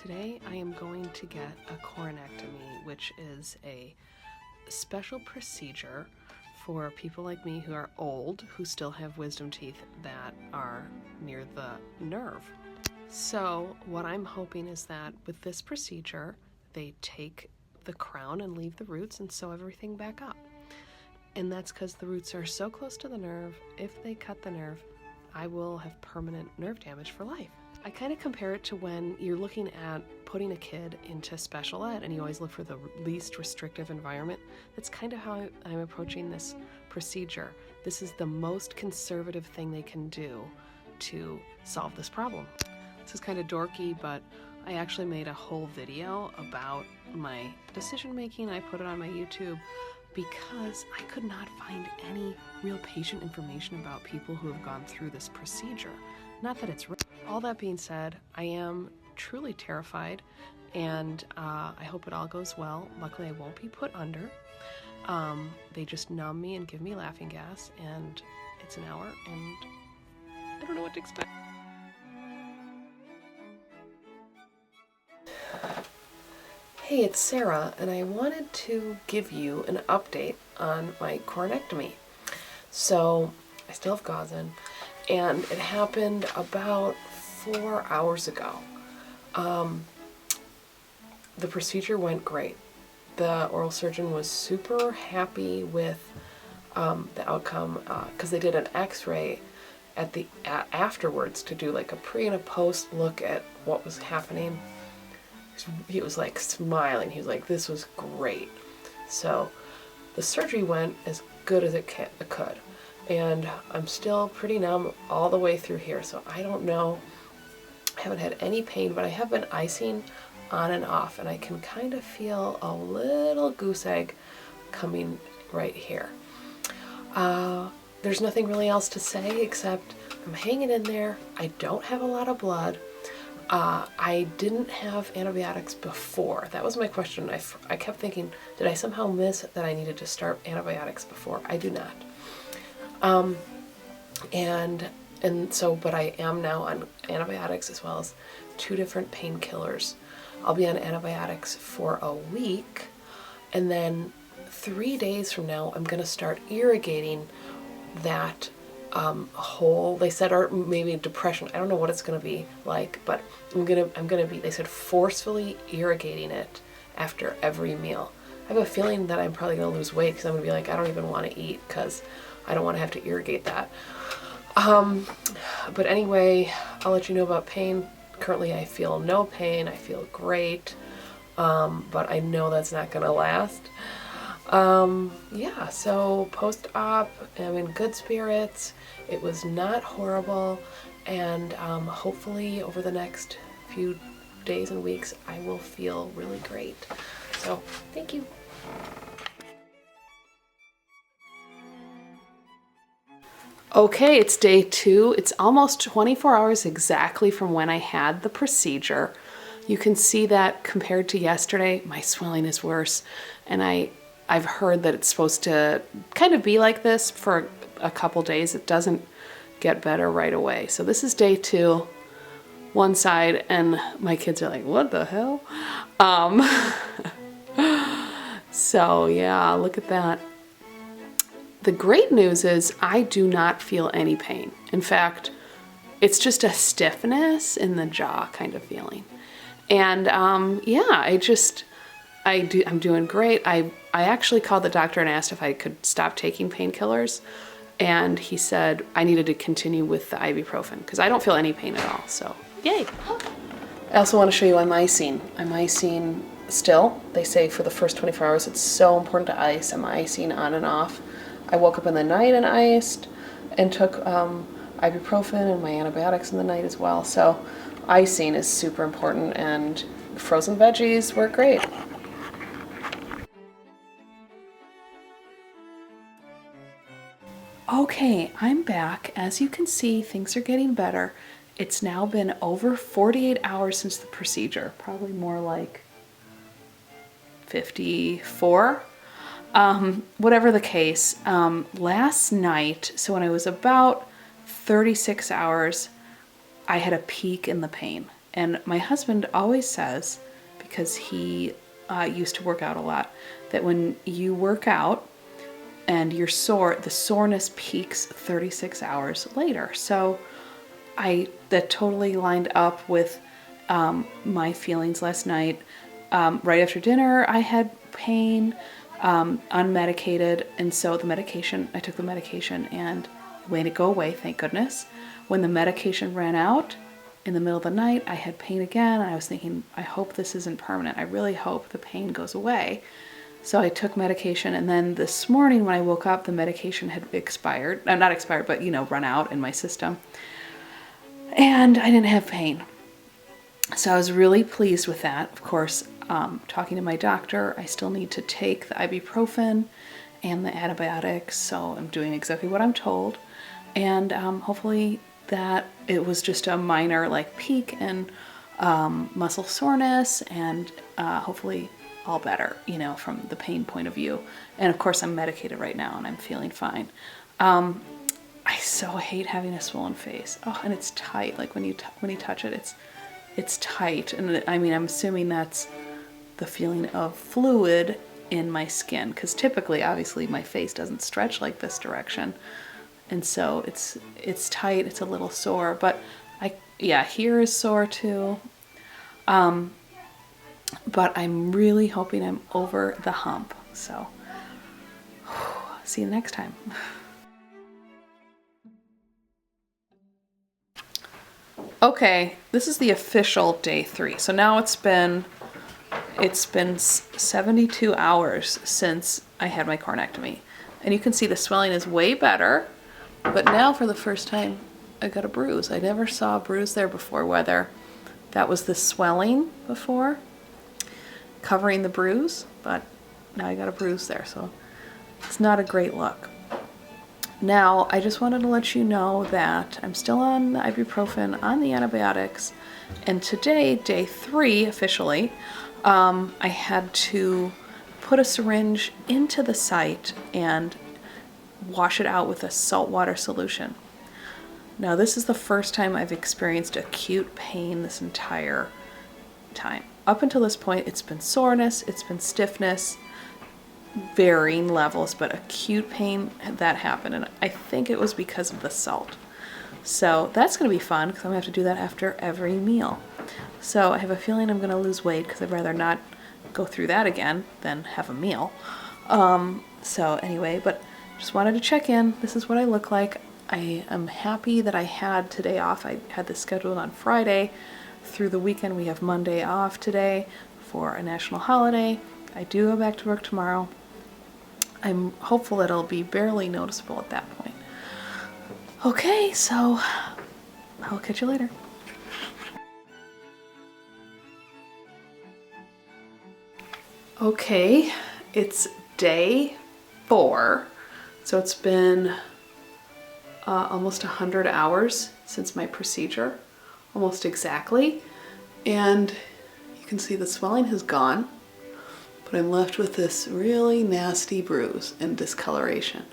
Today I am going to get a coronectomy, which is a special procedure for people like me who are old, who still have wisdom teeth that are near the nerve. So what I'm hoping is that with this procedure, they take the crown and leave the roots and sew everything back up. And that's because the roots are so close to the nerve, if they cut the nerve, I will have permanent nerve damage for life. I kind of compare it to when you're looking at putting a kid into special ed and you always look for the least restrictive environment. That's kind of how I'm approaching this procedure. This is the most conservative thing they can do to solve this problem. This is kind of dorky, but I actually made a whole video about my decision making. I put it on my YouTube because I could not find any real patient information about people who have gone through this procedure. Not that it's real. All that being said, I am truly terrified, and I hope it all goes well. Luckily, I won't be put under. They just numb me and give me laughing gas, and it's an hour, and I don't know what to expect. Hey, it's Sarah, and I wanted to give you an update on my coronectomy. So, I still have gauze in, and it happened about 4 hours ago. The procedure went great. The oral surgeon was super happy with the outcome because they did an x-ray afterwards to do like a pre and a post look at what was happening. He was like smiling. He was like, this was great. So the surgery went as good as it could. And I'm still pretty numb all the way through here, so I don't know. I haven't had any pain, but I have been icing on and off, and I can kind of feel a little goose egg coming right here. There's nothing really else to say except I'm hanging in there. I don't have a lot of blood. I didn't have antibiotics before. That was my question. I kept thinking, did I somehow miss that I needed to start antibiotics before? I do not. But I am now on antibiotics as well as 2 different painkillers. I'll be on antibiotics for a week, and then 3 days from now, I'm going to start irrigating that hole. They said, or maybe depression. I don't know what it's going to be like, but I'm gonna be, they said, forcefully irrigating it after every meal. I have a feeling that I'm probably going to lose weight because I'm going to be like, I don't even want to eat because I don't want to have to irrigate that. But anyway, I'll let you know about pain. Currently I feel no pain. I feel great. But I know that's not going to last. Yeah, so post-op, I'm in good spirits. It was not horrible. And hopefully over the next few days and weeks, I will feel really great. So, thank you. Okay, it's day 2. It's almost 24 hours exactly from when I had the procedure. You can see that compared to yesterday, my swelling is worse. And I've heard that it's supposed to kind of be like this for a couple days. It doesn't get better right away. So this is day 2, one side, and my kids are like, what the hell? So yeah, look at that. The great news is I do not feel any pain. In fact, it's just a stiffness in the jaw kind of feeling. And yeah, I'm doing great. I actually called the doctor and asked if I could stop taking painkillers. And he said I needed to continue with the ibuprofen because I don't feel any pain at all. So yay. I also want to show you I'm icing. I'm icing still. They say for the first 24 hours it's so important to ice. I'm icing on and off. I woke up in the night and iced and took ibuprofen and my antibiotics in the night as well. So icing is super important, and frozen veggies work great. Okay, I'm back. As you can see, things are getting better. It's now been over 48 hours since the procedure, probably more like 54. Whatever the case, last night, so when I was about 36 hours, I had a peak in the pain. And my husband always says, because he used to work out a lot, that when you work out and you're sore, the soreness peaks 36 hours later. So that totally lined up with my feelings last night. Right after dinner, I had pain, unmedicated, and so I took the medication and it made it go away, thank goodness. When the medication ran out in the middle of the night, I had pain again, and I was thinking, I hope this isn't permanent. I really hope the pain goes away. So I took medication, and then this morning when I woke up, the medication had expired. Not expired, but run out in my system. And I didn't have pain. So I was really pleased with that. Of course, talking to my doctor, I still need to take the ibuprofen and the antibiotics, so I'm doing exactly what I'm told. And hopefully that it was just a minor peak in muscle soreness, and hopefully all better, from the pain point of view. And of course I'm medicated right now and I'm feeling fine. I so hate having a swollen face. Oh, and it's tight. When you touch it, it's tight. And I mean, I'm assuming that's the feeling of fluid in my skin, because typically, obviously, my face doesn't stretch like this direction, and so it's tight. It's a little sore, but here is sore too. But I'm really hoping I'm over the hump. So, see you next time. Okay, this is the official day 3. So now it's been 72 hours since I had my coronectomy. And you can see the swelling is way better, but now for the first time I got a bruise. I never saw a bruise there before, whether that was the swelling before covering the bruise, but now I got a bruise there, so it's not a great look. Now, I just wanted to let you know that I'm still on the ibuprofen, on the antibiotics, and today, day 3 officially, I had to put a syringe into the site and wash it out with a saltwater solution. Now, this is the first time I've experienced acute pain this entire time. Up until this point, it's been soreness, it's been stiffness, varying levels, but acute pain that happened, and I think it was because of the salt. So that's going to be fun, because I'm going to have to do that after every meal. So I have a feeling I'm going to lose weight, because I'd rather not go through that again than have a meal. So anyway, but just wanted to check in. This is what I look like. I am happy that I had today off. I had this scheduled on Friday. Through the weekend, we have Monday off today for a national holiday. I do go back to work tomorrow. I'm hopeful it'll be barely noticeable at that point. Okay, so I'll catch you later. Okay, it's day 4, so it's been almost 100 hours since my procedure, almost exactly, and you can see the swelling has gone, but I'm left with this really nasty bruise and discoloration.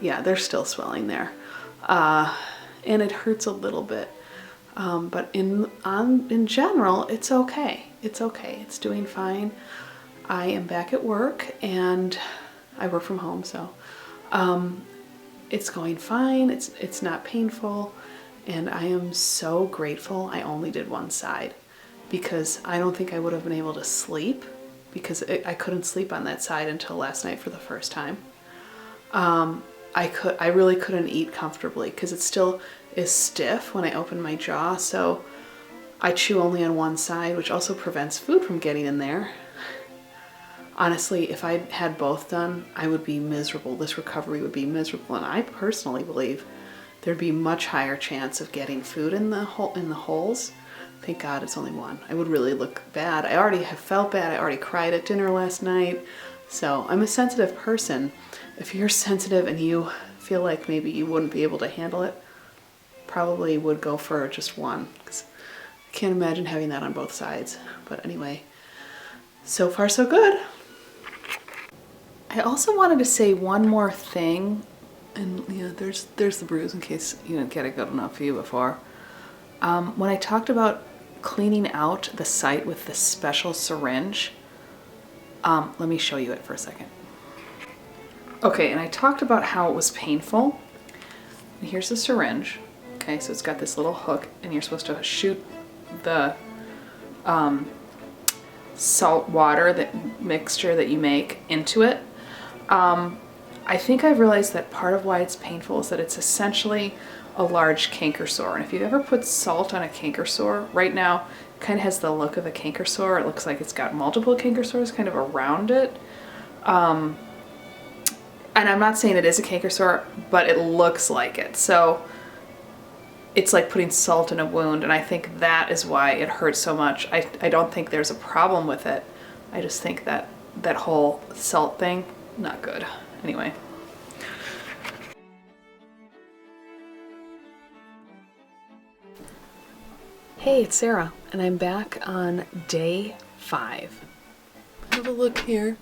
Yeah, there's still swelling there, and it hurts a little bit, but in general, it's okay. It's okay. It's doing fine. I am back at work, and I work from home, so it's going fine. It's not painful, and I am so grateful I only did one side, because I don't think I would have been able to sleep, because I couldn't sleep on that side until last night for the first time. I really couldn't eat comfortably, because it still is stiff when I open my jaw, so I chew only on one side, which also prevents food from getting in there. Honestly, if I had both done, I would be miserable. This recovery would be miserable, and I personally believe there'd be much higher chance of getting food in the holes. Thank God it's only one. I would really look bad. I already have felt bad. I already cried at dinner last night. So I'm a sensitive person. If you're sensitive and you feel like maybe you wouldn't be able to handle it, probably would go for just one, because I can't imagine having that on both sides. But anyway, so far so good. I also wanted to say one more thing, and there's the bruise in case you didn't get a good enough view before. When I talked about cleaning out the site with this special syringe, let me show you it for a second. Okay, and I talked about how it was painful. And here's the syringe. Okay, so it's got this little hook, and you're supposed to shoot the salt water, that mixture that you make, into it. I think I've realized that part of why it's painful is that it's essentially a large canker sore. And if you've ever put salt on a canker sore, right now it kind of has the look of a canker sore. It looks like it's got multiple canker sores kind of around it. And I'm not saying it is a canker sore, but it looks like it. So it's like putting salt in a wound, and I think that is why it hurts so much. I don't think there's a problem with it. I just think that that whole salt thing, not good. Anyway. Hey, it's Sarah, and I'm back on day 5. Have a look here.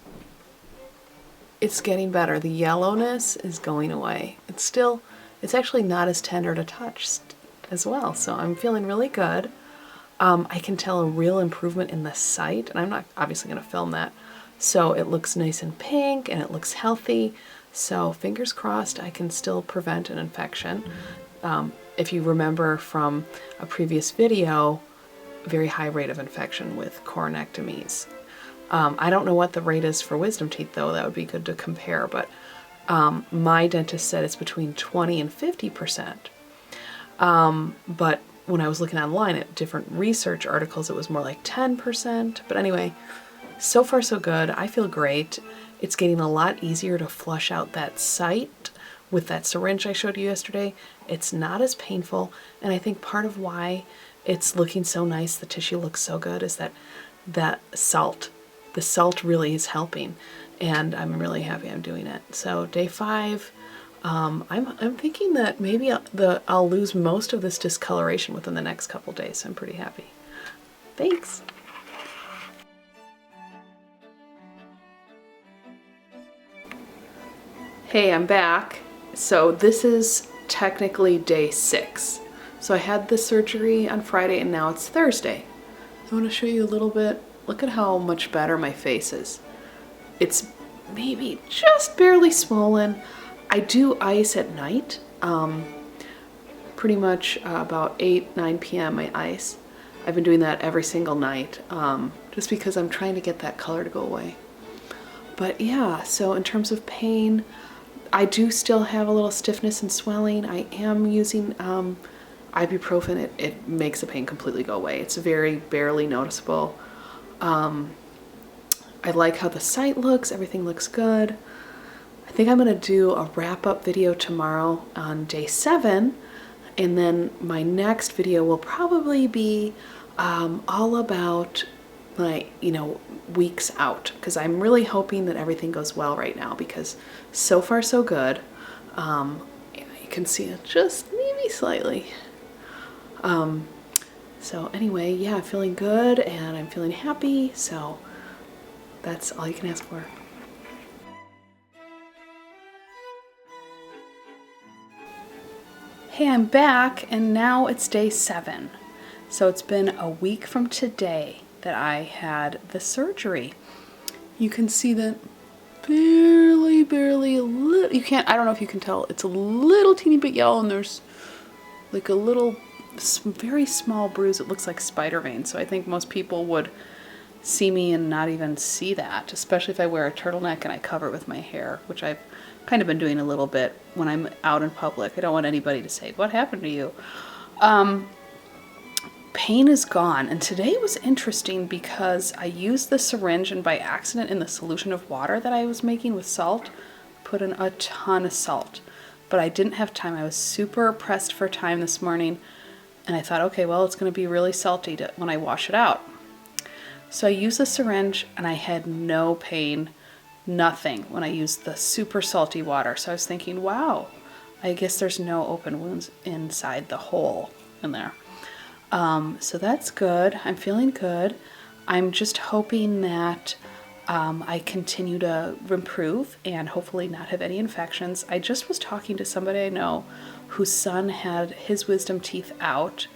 It's getting better. The yellowness is going away. It's actually not as tender to touch as well, so I'm feeling really good. I can tell a real improvement in the site, and I'm not obviously going to film that. So it looks nice and pink, and it looks healthy. So fingers crossed I can still prevent an infection. If you remember from a previous video, very high rate of infection with coronectomies. I don't know what the rate is for wisdom teeth, though. That would be good to compare, but my dentist said it's between 20 and 50%. But when I was looking online at different research articles, it was more like 10%. But anyway, so far so good. I feel great. It's getting a lot easier to flush out that site with that syringe I showed you yesterday. It's not as painful, and I think part of why it's looking so nice, the tissue looks so good, is that the salt really is helping, and I'm really happy I'm doing it. So day 5, I'm thinking that maybe I'll lose most of this discoloration within the next couple days. I'm pretty happy. Thanks. Hey, I'm back. So this is technically day 6. So I had the surgery on Friday, and now it's Thursday. I want to show you a little bit. Look at how much better my face is. It's maybe just barely swollen. I do ice at night. Pretty much about 8-9 p.m. I ice. I've been doing that every single night, just because I'm trying to get that color to go away. But yeah, so in terms of pain, I do still have a little stiffness and swelling. I am using ibuprofen. It makes the pain completely go away. It's very barely noticeable. I like how the site looks. Everything looks good. I think I'm going to do a wrap-up video tomorrow on day 7, and then my next video will probably be all about my, weeks out, because I'm really hoping that everything goes well right now, because so far so good. You can see it just maybe slightly. So anyway, yeah, I'm feeling good and I'm feeling happy, so that's all you can ask for. Hey, I'm back, and now it's day 7. So it's been a week from today that I had the surgery. You can see that barely a little, I don't know if you can tell, it's a little teeny bit yellow, and there's like a little very small bruise. It looks like spider veins, so I think most people would see me and not even see that, especially if I wear a turtleneck and I cover it with my hair, which I've kind of been doing a little bit when I'm out in public. I don't want anybody to say, "What happened to you?" Pain is gone, and today was interesting because I used the syringe, and by accident in the solution of water that I was making with salt, put in a ton of salt. But I didn't have time. I was super pressed for time this morning, and I thought, okay, well, it's going to be really salty when I wash it out. So I used the syringe, and I had no pain, nothing, when I used the super salty water. So I was thinking, wow, I guess there's no open wounds inside the hole in there. So that's good. I'm feeling good. I'm just hoping that I continue to improve and hopefully not have any infections. I just was talking to somebody I know whose son had his wisdom teeth out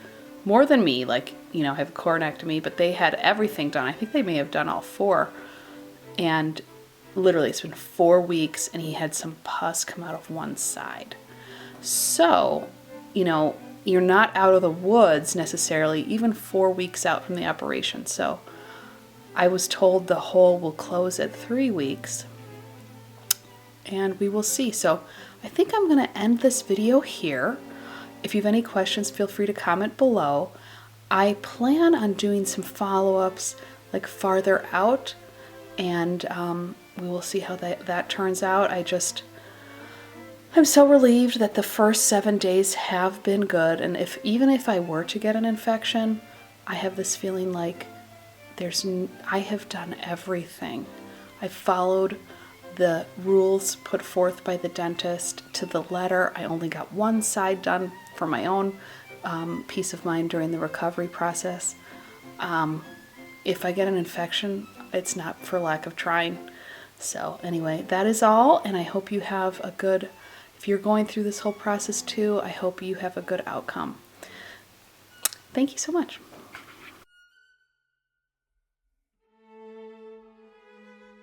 more than me, like, you know, have a coronectomy, but they had everything done. I think they may have done all 4. And literally it's been 4 weeks and he had some pus come out of one side. So, you know, you're not out of the woods necessarily, even 4 weeks out from the operation. So I was told the hole will close at 3 weeks, and we will see. So I think I'm going to end this video here. If you have any questions, feel free to comment below. I plan on doing some follow-ups like farther out, and we will see how that turns out. I'm so relieved that the first 7 days have been good, and even if I were to get an infection, I have this feeling like I have done everything. I followed the rules put forth by the dentist to the letter. I only got one side done for my own peace of mind during the recovery process. If I get an infection, it's not for lack of trying. So anyway, that is all, and I hope you have a good, if you're going through this whole process too, I hope you have a good outcome. Thank you so much.